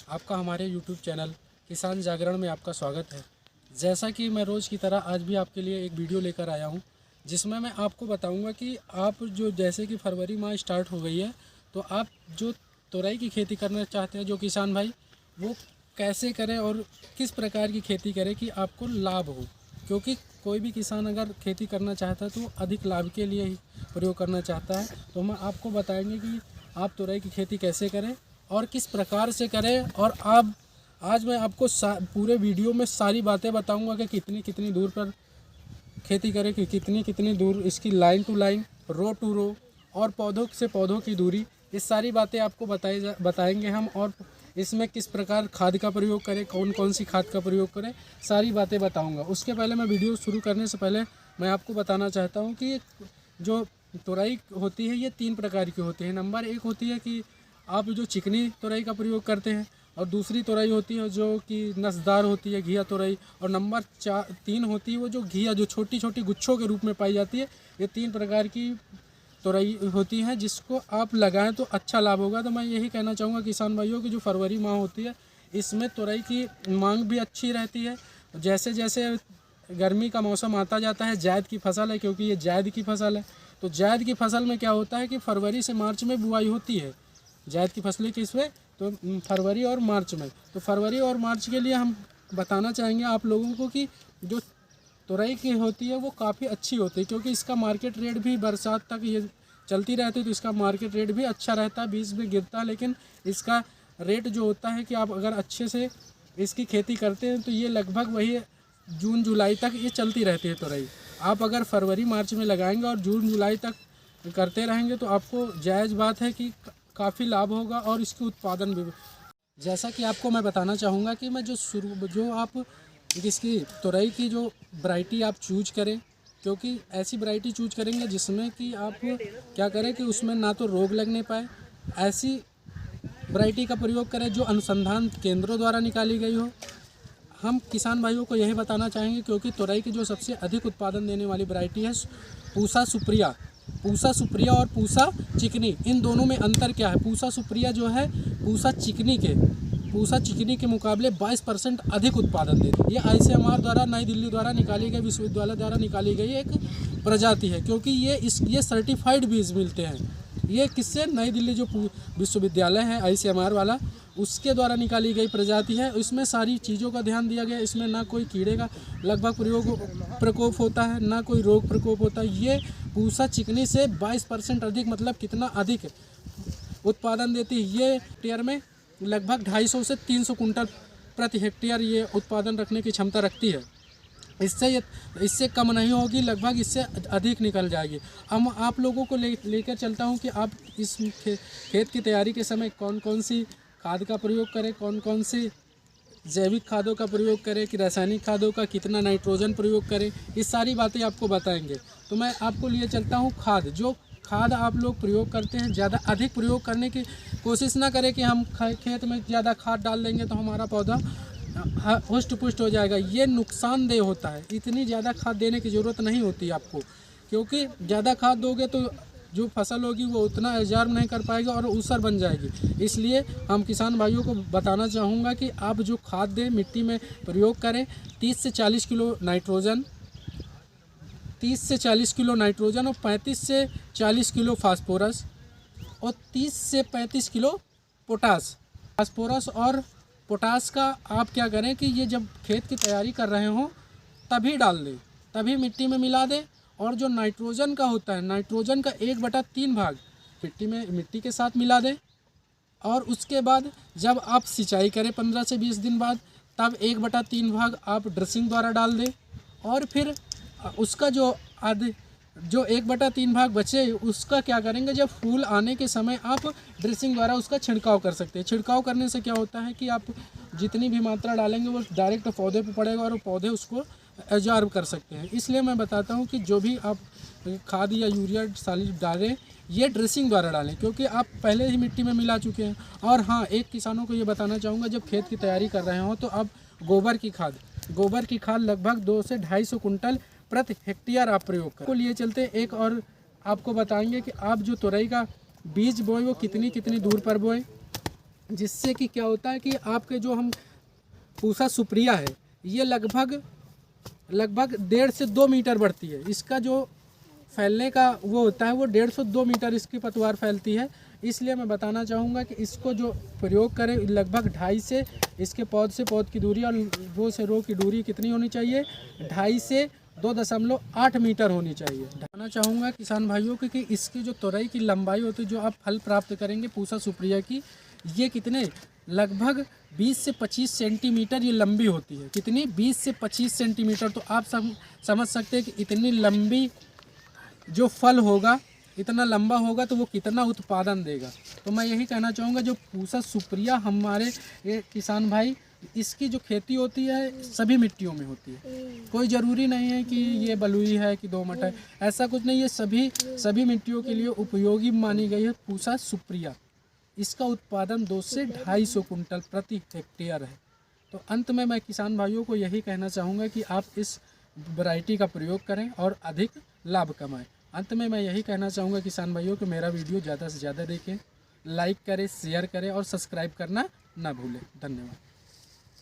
आपका हमारे YouTube channel किसान जागरण में आपका स्वागत है। जैसा कि मैं रोज़ की तरह आज भी आपके लिए एक वीडियो लेकर आया हूं, जिसमें मैं आपको बताऊंगा कि आप जो जैसे कि फरवरी माह स्टार्ट हो गई है, तो आप जो तोरई की खेती करना चाहते हैं जो किसान भाई, वो कैसे करें और किस प्रकार की खेती करें कि आपको लाभ हो। क्योंकि कोई भी किसान अगर खेती करना चाहता है तो अधिक लाभ के लिए ही प्रयोग करना चाहता है। तो हम आपको बताएंगे कि आप तोरई की खेती कैसे करें और किस प्रकार से करें। और आप आज मैं आपको पूरे वीडियो में सारी बातें बताऊंगा कि कितनी कितनी दूर पर खेती करें, कि कितनी कितनी दूर इसकी line to line, row to row और पौधों से पौधों की दूरी, ये सारी बातें आपको बताएंगे हम। और इसमें किस प्रकार खाद का प्रयोग करें, कौन कौन सी खाद का प्रयोग करें, सारी बातें बताऊंगा। उसके पहले मैं वीडियो शुरू करने से पहले मैं आपको बताना चाहता हूं कि जो तोरई होती है ये 3 प्रकार की होती है। नंबर 1 होती है कि आप जो चिकनी तोरई का प्रयोग करते हैं, और दूसरी तोरई होती है जो कि नसदार होती है, घिया तोरई। और नंबर 3 होती है वो जो घिया, जो छोटी छोटी गुच्छों के रूप में पाई जाती है। ये 3 प्रकार की तोरई होती हैं जिसको आप लगाएं तो अच्छा लाभ होगा। तो मैं यही कहना चाहूँगा किसान भाइयों की जो फरवरी माह होती है इसमें तोरई की मांग भी अच्छी रहती है। जैसे जैसे गर्मी का मौसम आता जाता है, जायद की फसल है क्योंकि ये जायद की फसल है, तो जायद की फसल में क्या होता है कि फरवरी से मार्च में बुआई होती है जायद की फसलें किसमें, तो फरवरी और मार्च में। तो फरवरी और मार्च के लिए हम बताना चाहेंगे आप लोगों को कि जो तोरई की होती है वो काफ़ी अच्छी होती है, क्योंकि इसका मार्केट रेट भी बरसात तक ये चलती रहती है तो इसका मार्केट रेट भी अच्छा रहता है, बीच में गिरता है, लेकिन इसका रेट जो होता है कि आप अगर अच्छे से इसकी खेती करते हैं तो ये लगभग वही जून जुलाई तक ये चलती रहती है तोरई। आप अगर फरवरी मार्च में लगाएंगे और जून जुलाई तक करते रहेंगे तो आपको जायज़ बात है कि काफ़ी लाभ होगा और इसकी उत्पादन भी। जैसा कि आपको मैं बताना चाहूँगा कि मैं जो आप इसकी तोरई की जो वैरायटी आप चूज करें, क्योंकि ऐसी वैरायटी चूज करेंगे जिसमें कि आप क्या करें कि उसमें ना तो रोग लगने पाए, ऐसी वैरायटी का प्रयोग करें जो अनुसंधान केंद्रों द्वारा निकाली गई हो। हम किसान भाइयों को यही बताना चाहेंगे क्योंकि तोरई की जो सबसे अधिक उत्पादन देने वाली वैरायटी है पूसा सुप्रिया। पूसा सुप्रिया और पूसा चिकनी, इन दोनों में अंतर क्या है? पूसा सुप्रिया जो है पूसा चिकनी के मुकाबले 22% अधिक उत्पादन देती है। ये ICMR द्वारा, नई दिल्ली द्वारा निकाली गई, विश्वविद्यालय द्वारा निकाली गई एक प्रजाति है, क्योंकि ये सर्टिफाइड बीज मिलते हैं। ये किससे? नई दिल्ली जो विश्वविद्यालय है ICMR वाला, उसके द्वारा निकाली गई प्रजाति है। इसमें सारी चीज़ों का ध्यान दिया गया। इसमें ना कोई कीड़े का लगभग प्रकोप होता है, ना कोई रोग प्रकोप होता है। ये पूसा चिकनी से 22% अधिक, मतलब कितना अधिक उत्पादन देती है। ये हेक्टेयर में लगभग 250 से 300 कुंटल प्रति हेक्टेयर ये उत्पादन रखने की क्षमता रखती है। इससे कम नहीं होगी, लगभग इससे अधिक निकल जाएगी। हम आप लोगों को लेकर चलता हूं कि आप इस खेत की तैयारी के समय कौन कौन सी खाद का प्रयोग करें, कौन कौन सी जैविक खादों का प्रयोग करें कि रासायनिक खादों का, कितना नाइट्रोजन प्रयोग करें, ये सारी बातें आपको बताएंगे। तो मैं आपको लिए चलता हूँ खाद। जो खाद आप लोग प्रयोग करते हैं, ज़्यादा अधिक प्रयोग करने की कोशिश ना करें कि हम खेत में ज़्यादा खाद डाल देंगे तो हमारा पौधा हुष्ट पुष्ट हो जाएगा। ये नुकसानदेह होता है। इतनी ज़्यादा खाद देने की ज़रूरत नहीं होती आपको, क्योंकि ज़्यादा खाद दोगे तो जो फसल होगी वो उतना एब्जॉर्ब नहीं कर पाएगा और ऊसर बन जाएगी। इसलिए हम किसान भाइयों को बताना चाहूँगा कि आप जो खाद दें मिट्टी में प्रयोग करें। 30 से 40 किलो नाइट्रोजन, 30 से 40 किलो नाइट्रोजन और 35 से 40 किलो फास्फोरस और 30 से 35 किलो पोटास। फास्फोरस और पोटास का आप क्या करें कि ये जब खेत की तैयारी कर रहे हों तभी डाल दें, तभी मिट्टी में मिला दें। और जो नाइट्रोजन का होता है, नाइट्रोजन का 1/3 भाग मिट्टी के साथ मिला दें। और उसके बाद जब आप सिंचाई करें 15 से 20 दिन बाद, तब 1/3 भाग आप ड्रेसिंग द्वारा डाल दें। और फिर उसका जो 1/3 भाग बचे उसका क्या करेंगे, जब फूल आने के समय आप ड्रेसिंग द्वारा उसका छिड़काव कर सकते हैं। छिड़काव करने से क्या होता है कि आप जितनी भी मात्रा डालेंगे वो डायरेक्ट पौधे पे पड़ेगा और पौधे उसको एब्जॉर्ब कर सकते हैं। इसलिए मैं बताता हूँ कि जो भी आप खाद या यूरिया साली डालें, ये ड्रेसिंग द्वारा डालें, क्योंकि आप पहले ही मिट्टी में मिला चुके हैं। और हाँ, एक किसानों को ये बताना चाहूँगा, जब खेत की तैयारी कर रहे हो तो आप गोबर की खाद लगभग 2 से 250 कुंटल प्रति हेक्टेयर आप प्रयोग करें। को लिए चलते एक और आपको बताएंगे कि आप जो तोरई का बीज बोए वो कितनी दूर पर बोए। जिससे कि क्या होता है कि आपके जो हम पूसा सुप्रिया है ये लगभग 1.5 से 2 मीटर बढ़ती है। इसका जो फैलने का वो होता है वो 1.5 से 2 मीटर इसकी पतवार फैलती है। इसलिए मैं बताना चाहूँगा कि इसको जो प्रयोग करें लगभग 2.5 से इसके पौध से पौध की दूरी और रो से रो की दूरी कितनी होनी चाहिए, 2.5 से 2.8 मीटर होनी चाहिए। बताना चाहूँगा किसान भाइयों को कि इसकी जो तोरई की लंबाई होती है जो आप फल प्राप्त करेंगे पूसा सुप्रिया की, ये कितने लगभग 20 से 25 सेंटीमीटर ये लंबी होती है। कितनी? 20 से 25 सेंटीमीटर। तो आप समझ सकते हैं कि इतनी लंबी जो फल होगा, इतना लंबा होगा तो वो कितना उत्पादन देगा। तो मैं यही कहना चाहूँगा जो पूसा सुप्रिया हमारे ये किसान भाई, इसकी जो खेती होती है सभी मिट्टियों में होती है। कोई ज़रूरी नहीं है कि ये बलुई है कि दोमट है, ऐसा कुछ नहीं है। सभी मिट्टियों के लिए उपयोगी मानी गई है पूसा सुप्रिया। इसका उत्पादन 2 से 250 कुंटल प्रति हेक्टेयर है। तो अंत में मैं किसान भाइयों को यही कहना चाहूँगा कि आप इस वैरायटी का प्रयोग करें और अधिक लाभ कमाएं। अंत में मैं यही कहना चाहूँगा किसान भाइयों कि मेरा वीडियो ज़्यादा से ज़्यादा देखें, लाइक करें, शेयर करें और सब्सक्राइब करना ना भूलें। धन्यवाद।